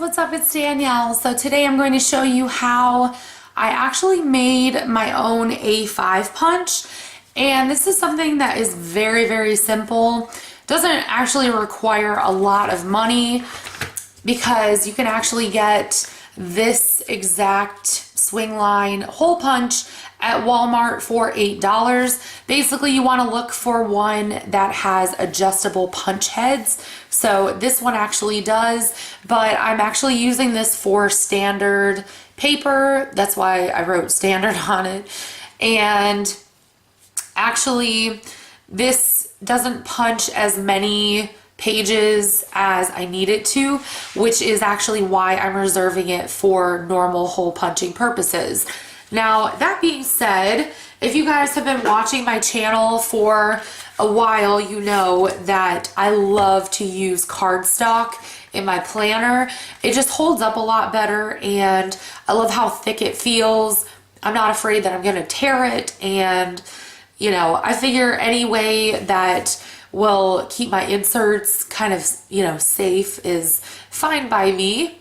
what's up? It's Danielle. So today I'm going to show you how I actually made my own A5 punch. And this is something that is very simple. Doesn't actually require a lot of money because you can actually get this exact Swingline hole punch at Walmart for $8. Basically, you want to look for one that has adjustable punch heads. So this one actually does, but I'm actually using this for standard paper. That's why I wrote standard on it. And actually, this doesn't punch as many pages as I need it to, which is actually why I'm reserving it for normal hole punching purposes. Now, that being said, if you guys have been watching my channel for a while, you know that I love to use cardstock in my planner. It just holds up a lot better, and I love how thick it feels. I'm not afraid that I'm gonna tear it, and you know, I figure any way that will keep my inserts kind of, you know, safe is fine by me.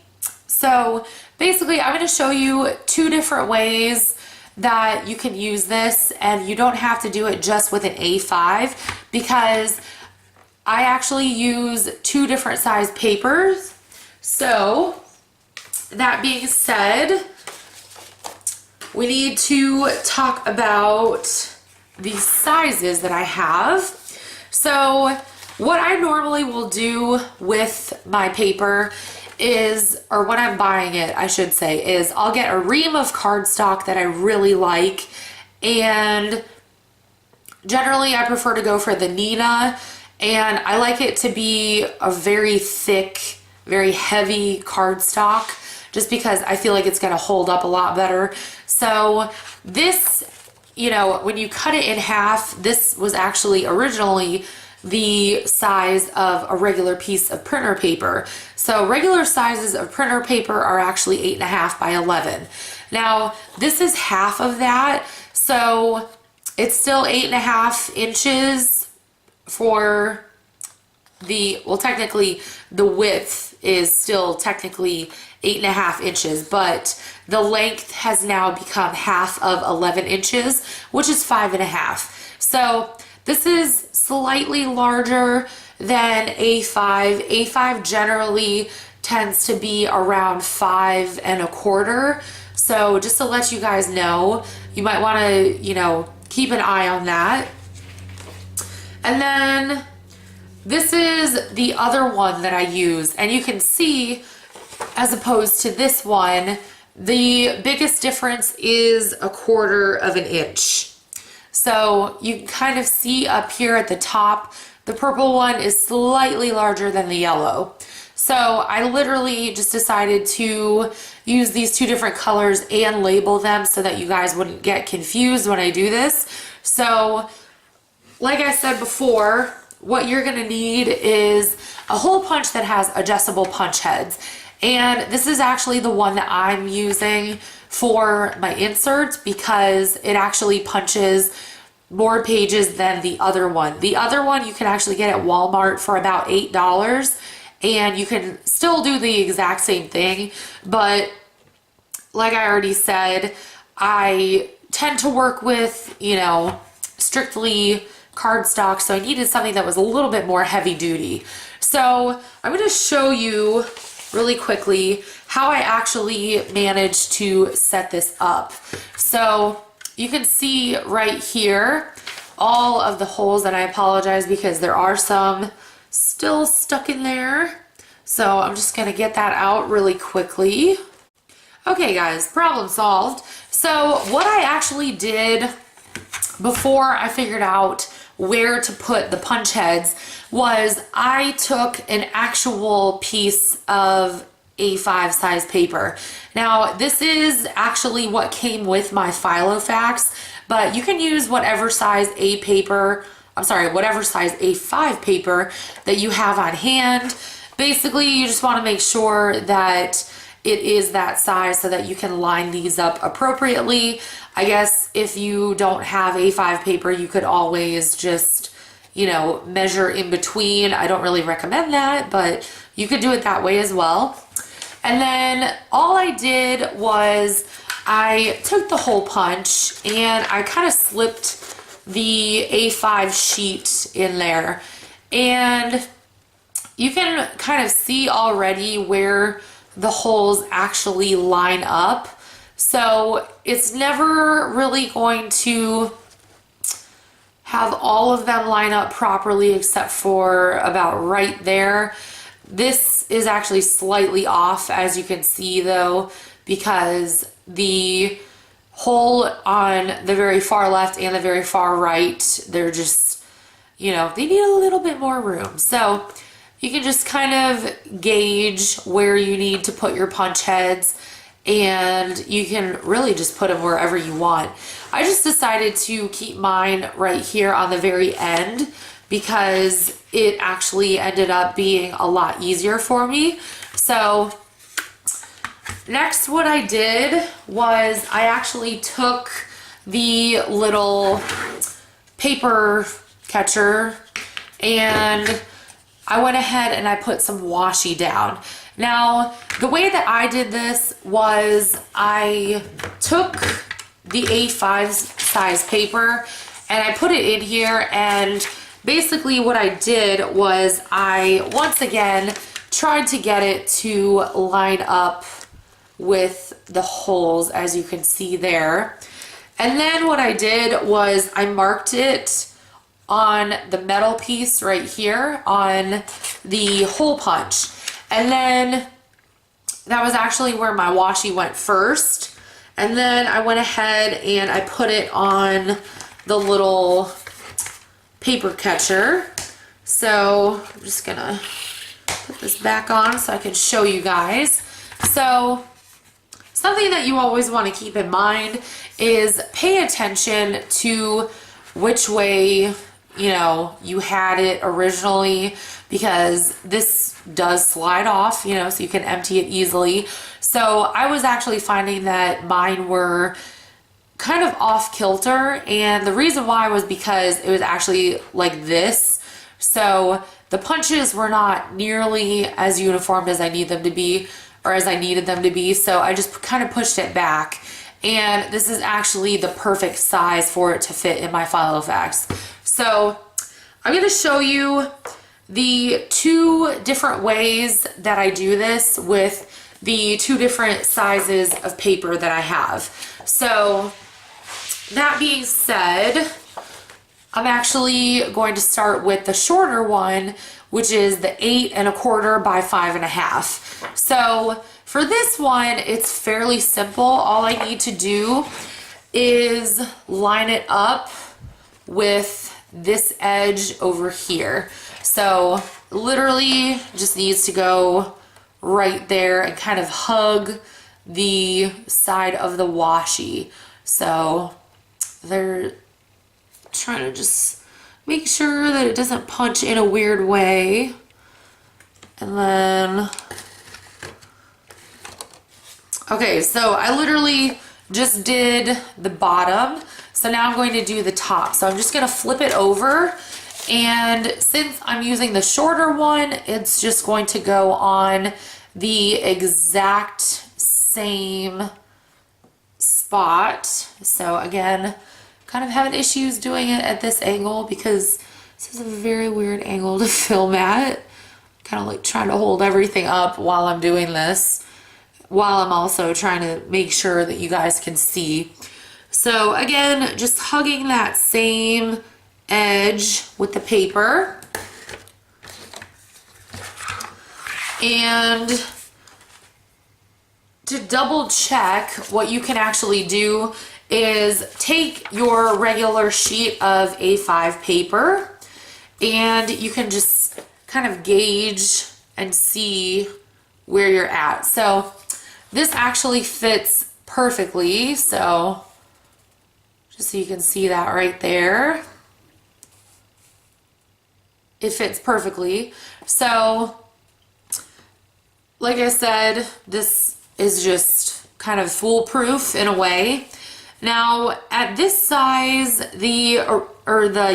So basically, I'm going to show you two different ways that you can use this, and you don't have to do it just with an A5 because I actually use two different size papers. So that being said, we need to talk about the sizes that I have. So what I normally will do with my paper is, or when I'm buying it, I should say, is I'll get a ream of cardstock that I really like, and generally I prefer to go for the Nina, and I like it to be a very thick, very heavy cardstock just because I feel like it's going to hold up a lot better. So this, you know, when you cut it in half, this was actually originally the size of a regular piece of printer paper. So regular sizes of printer paper are actually 8.5 by 11. Now, this is half of that, so it's still 8.5 inches for the, well, technically the width is still technically 8.5 inches, but the length has now become half of 11 inches, which is 5.5. So this is slightly larger than A5. A5 generally tends to be around 5.25. So just to let you guys know, you might want to, you know, keep an eye on that. And then this is the other one that I use, and you can see, as opposed to this one, the biggest difference is 1/4 inch. So you can kind of see up here at the top, the purple one is slightly larger than the yellow. So I literally just decided to use these two different colors and label them so that you guys wouldn't get confused when I do this. So like I said before, what you're gonna need is a hole punch that has adjustable punch heads. And this is actually the one that I'm using for my inserts because it actually punches more pages than the other one. The other one you can actually get at Walmart for about $8, and you can still do the exact same thing, but like I already said, I tend to work with, you know, strictly cardstock, so I needed something that was a little bit more heavy duty. So I'm going to show you really quickly how I actually managed to set this up. So you can see right here all of the holes, and I apologize because there are some still stuck in there. So I'm just going to get that out really quickly. Okay guys, problem solved. So what I actually did before I figured out where to put the punch heads was I took an actual piece of A5 size paper. Now this is actually what came with my Filofax, but you can use whatever size whatever size A5 paper that you have on hand. Basically, you just want to make sure that it is that size so that you can line these up appropriately. I guess if you don't have A5 paper, you could always just, you know, measure in between. I don't really recommend that, but you could do it that way as well. And then all I did was I took the hole punch and I kind of slipped the A5 sheet in there. And you can kind of see already where the holes actually line up. So it's never really going to have all of them line up properly except for about right there. This is actually slightly off, as you can see though, because the hole on the very far left and the very far right, they're just, you know, they need a little bit more room. So you can just kind of gauge where you need to put your punch heads, and you can really just put them wherever you want. I just decided to keep mine right here on the very end because it actually ended up being a lot easier for me. So next, what I did was I actually took the little paper catcher and I went ahead and I put some washi down. Now, the way that I did this was I took the A5 size paper and I put it in here, and basically what I did was I once again tried to get it to line up with the holes, as you can see there. And then what I did was I marked it on the metal piece right here on the hole punch. And then that was actually where my washi went first. And then I went ahead and I put it on the little paper catcher. So I'm just gonna put this back on so I can show you guys. So something that you always want to keep in mind is pay attention to which way, you know, you had it originally, because this does slide off, you know, so you can empty it easily. So I was actually finding that mine were kind of off kilter, and the reason why was because it was actually like this. So the punches were not nearly as uniform as I need them to be, or as I needed them to be. So I just kind of pushed it back, and this is actually the perfect size for it to fit in my file effects. So I'm going to show you the two different ways that I do this with the two different sizes of paper that I have. So that being said, I'm actually going to start with the shorter one, which is the 8 1/4 by 5 1/2. So for this one, it's fairly simple. All I need to do is line it up with this edge over here. So literally just needs to go right there and kind of hug the side of the washi. So they're trying to just make sure that it doesn't punch in a weird way. And then, okay, so I literally just did the bottom. So now I'm going to do the top. So I'm just going to flip it over. And since I'm using the shorter one, it's just going to go on the exact same spot. So again, kind of having issues doing it at this angle because this is a very weird angle to film at. Kind of like trying to hold everything up while I'm doing this, while I'm also trying to make sure that you guys can see. So again, just hugging that same edge with the paper. And to double check, what you can actually do is take your regular sheet of A5 paper and you can just kind of gauge and see where you're at. So this actually fits perfectly. So just so you can see that right there. It fits perfectly. So like I said, this is just kind of foolproof in a way. Now at this size, the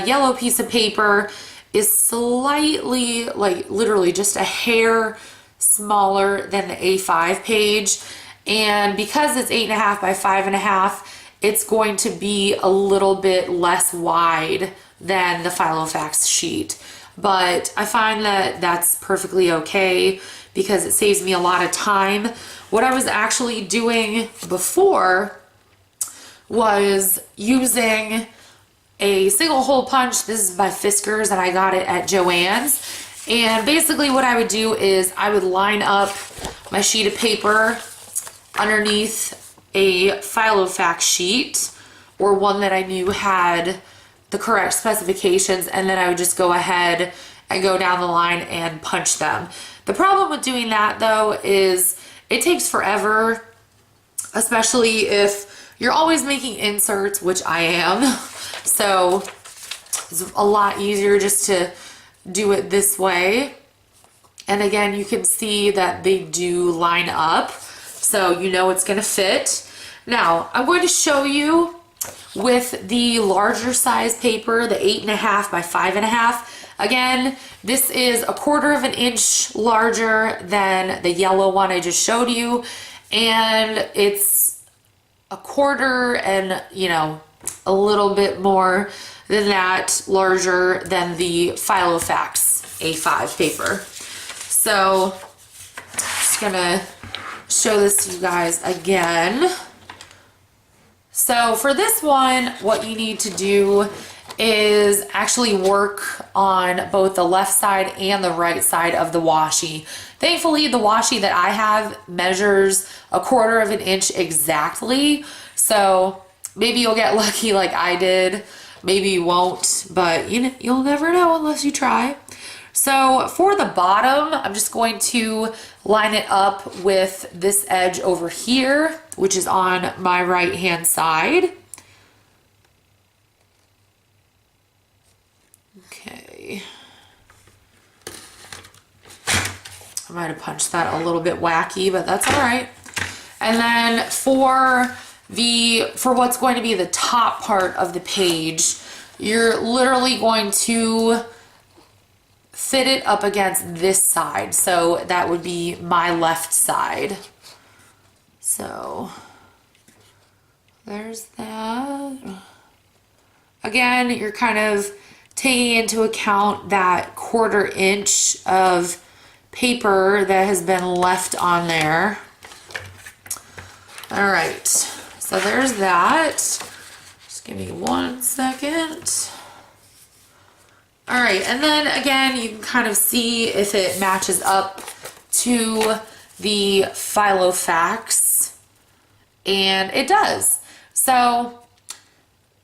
yellow piece of paper is slightly, like literally just a hair smaller than the A5 page. And because it's 8.5 by 5.5, it's going to be a little bit less wide than the Filofax sheet. But I find that that's perfectly okay because it saves me a lot of time. What I was actually doing before was using a single hole punch. This is by Fiskars and I got it at Joann's. And basically what I would do is I would line up my sheet of paper underneath a Filofax sheet or one that I knew had the correct specifications, and then I would just go ahead and go down the line and punch them. The problem with doing that though is it takes forever, especially if you're always making inserts, which I am. So it's a lot easier just to do it this way. And again, you can see that they do line up, so you know it's gonna fit. Now, I'm going to show you with the larger size paper, the 8.5 by 5.5. Again, this is 1/4 inch larger than the yellow one I just showed you, and it's 1/4 and, you know, a little bit more than that larger than the Filofax A5 paper. So, just gonna show this to you guys again. So for this one, what you need to do is actually work on both the left side and the right side of the washi. Thankfully, the washi that I have measures 1/4 inch exactly. So maybe you'll get lucky like I did. Maybe you won't, but you'll never know unless you try. So for the bottom, I'm just going to line it up with this edge over here, which is on my right hand side. Okay. I might have punched that a little bit wacky, but that's all right. And then for what's going to be the top part of the page, you're literally going to fit it up against this side. So that would be my left side. So there's that. Again, you're kind of taking into account that 1/4 inch of paper that has been left on there. All right, so there's that. Just give me 1 second. All right, and then again, you can kind of see if it matches up to the Filofax, and it does. So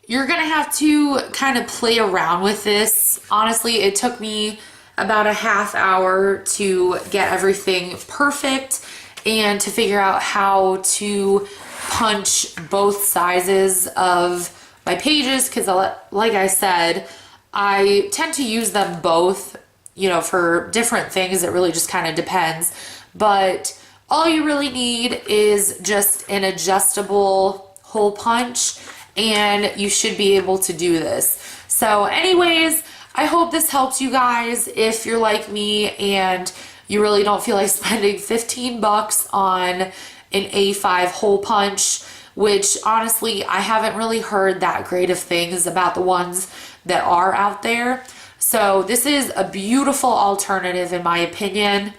you're gonna have to kind of play around with this. Honestly, it took me about a half hour to get everything perfect and to figure out how to punch both sizes of my pages, because like I said, I tend to use them both, you know, for different things. It really just kind of depends. But all you really need is just an adjustable hole punch, and you should be able to do this. So anyways, I hope this helps you guys if you're like me and you really don't feel like spending 15 bucks on an A5 hole punch, which honestly, I haven't really heard that great of things about the ones that are out there. So this is a beautiful alternative in my opinion,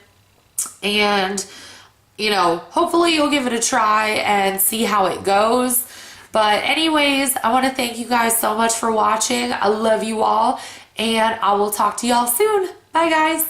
and you know, hopefully you'll give it a try and see how it goes. But anyways, I want to thank you guys so much for watching. I love you all, and I will talk to y'all soon. Bye guys.